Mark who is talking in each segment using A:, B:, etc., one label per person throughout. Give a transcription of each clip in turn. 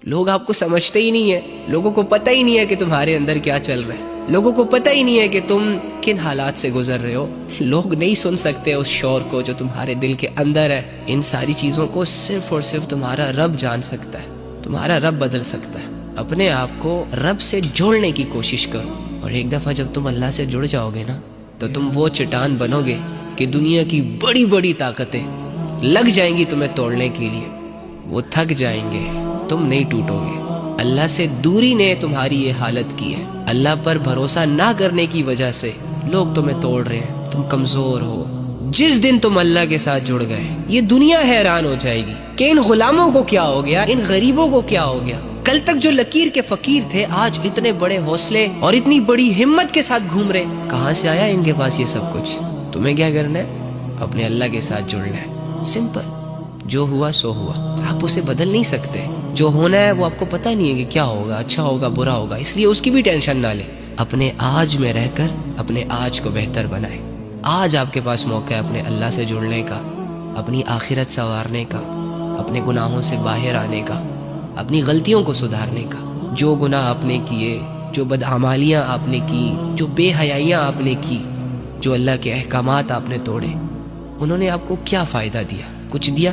A: لوگ آپ کو سمجھتے ہی نہیں ہیں، لوگوں کو پتہ ہی نہیں ہے کہ تمہارے اندر کیا چل رہا ہے، لوگوں کو پتہ ہی نہیں ہے کہ تم کن حالات سے گزر رہے ہو، لوگ نہیں سن سکتے اس شور کو جو تمہارے دل کے اندر ہے۔ ان ساری چیزوں کو صرف اور صرف تمہارا رب جان سکتا ہے، تمہارا رب بدل سکتا ہے۔ اپنے آپ کو رب سے جوڑنے کی کوشش کرو، اور ایک دفعہ جب تم اللہ سے جڑ جاؤ گے نا تو تم وہ چٹان بنو گے کہ دنیا کی بڑی بڑی طاقتیں لگ جائیں گی تمہیں توڑنے کے لیے، وہ تھک جائیں گے، تم نہیں ٹوٹو گے۔ اللہ سے دوری نے تمہاری یہ حالت کی ہے، اللہ پر بھروسہ نہ کرنے کی وجہ سے لوگ تمہیں توڑ رہے ہیں، تم کمزور ہو۔ جس دن تم اللہ کے ساتھ جڑ گئے یہ دنیا حیران ہو جائے گی کہ ان غلاموں کو کیا ہو گیا، ان غریبوں کو کیا ہو گیا۔ کل تک جو لکیر کے فقیر تھے آج اتنے بڑے حوصلے اور اتنی بڑی ہمت کے ساتھ گھوم رہے، کہاں سے آیا ان کے پاس یہ سب کچھ؟ تمہیں کیا کرنا ہے؟ اپنے اللہ کے ساتھ جڑنا ہے، سمپل۔ جو ہوا سو ہوا، آپ اسے بدل نہیں سکتے۔ جو ہونا ہے وہ آپ کو پتہ نہیں ہے کہ کیا ہوگا، اچھا ہوگا برا ہوگا، اس لیے اس کی بھی ٹینشن نہ لے۔ اپنے آج میں رہ کر اپنے آج کو بہتر بنائیں۔ آج آپ کے پاس موقع ہے اپنے اللہ سے جڑنے کا، اپنی آخرت سنوارنے کا، اپنے گناہوں سے باہر آنے کا، اپنی غلطیوں کو سدھارنے کا۔ جو گناہ آپ نے کیے، جو بدعمالیاں آپ نے کی، جو بے حیائیاں آپ نے کی، جو اللہ کے احکامات آپ نے توڑے، انہوں نے آپ کو کیا فائدہ دیا؟ کچھ دیا؟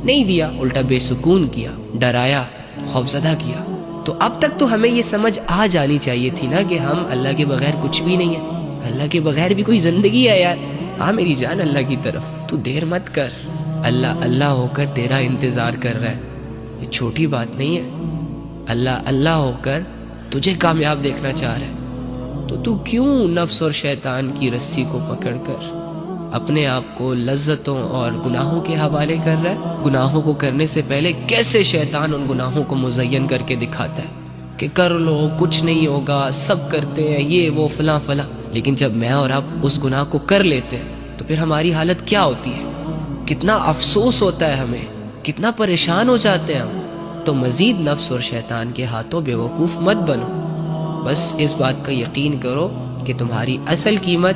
A: نہیں دیا، الٹا بے سکون کیا، ڈرایا، خوفزدہ کیا۔ تو اب تک تو ہمیں یہ سمجھ آ جانی چاہیے تھی نا کہ ہم اللہ کے بغیر کچھ بھی نہیں ہے، اللہ کے بغیر بھی کوئی زندگی ہے یار۔ آ میری جان اللہ کی طرف، تو دیر مت کر، اللہ اللہ ہو کر تیرا انتظار کر رہا ہے، یہ چھوٹی بات نہیں ہے۔ اللہ اللہ ہو کر تجھے کامیاب دیکھنا چاہ رہا ہے، تو کیوں نفس اور شیطان کی رسی کو پکڑ کر اپنے آپ کو لذتوں اور گناہوں کے حوالے کر رہا ہے؟ گناہوں کو کرنے سے پہلے کیسے شیطان ان گناہوں کو مزین کر کے دکھاتا ہے کہ کر لو، کچھ نہیں ہوگا، سب کرتے ہیں یہ وہ فلاں فلاں۔ لیکن جب میں اور آپ اس گناہ کو کر لیتے ہیں تو پھر ہماری حالت کیا ہوتی ہے؟ کتنا افسوس ہوتا ہے ہمیں، کتنا پریشان ہو جاتے ہیں ہم۔ تو مزید نفس اور شیطان کے ہاتھوں بے وقوف مت بنو، بس اس بات کا یقین کرو کہ تمہاری اصل قیمت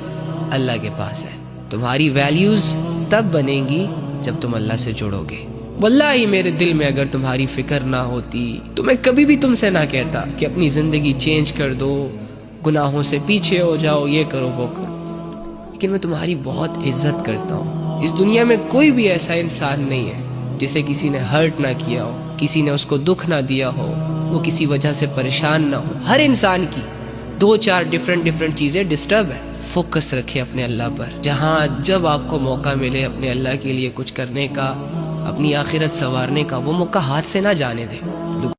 A: اللہ کے پاس ہے۔ تمہاری ویلیوز تب بنیں گی جب تم اللہ سے جڑو گے۔ واللہ میرے دل میں اگر تمہاری فکر نہ ہوتی تو میں کبھی بھی تم سے نہ کہتا کہ اپنی زندگی چینج کر دو، گناہوں سے پیچھے ہو جاؤ، یہ کرو وہ کرو۔ لیکن میں تمہاری بہت عزت کرتا ہوں۔ اس دنیا میں کوئی بھی ایسا انسان نہیں ہے جسے کسی نے ہرٹ نہ کیا ہو، کسی نے اس کو دکھ نہ دیا ہو، وہ کسی وجہ سے پریشان نہ ہو۔ ہر انسان کی دو چار ڈیفرنٹ چیزیں ڈسٹرب ہیں۔ فوکس رکھے اپنے اللہ پر، جہاں جب آپ کو موقع ملے اپنے اللہ کے لیے کچھ کرنے کا، اپنی آخرت سنوارنے کا، وہ موقع ہاتھ سے نہ جانے دیں۔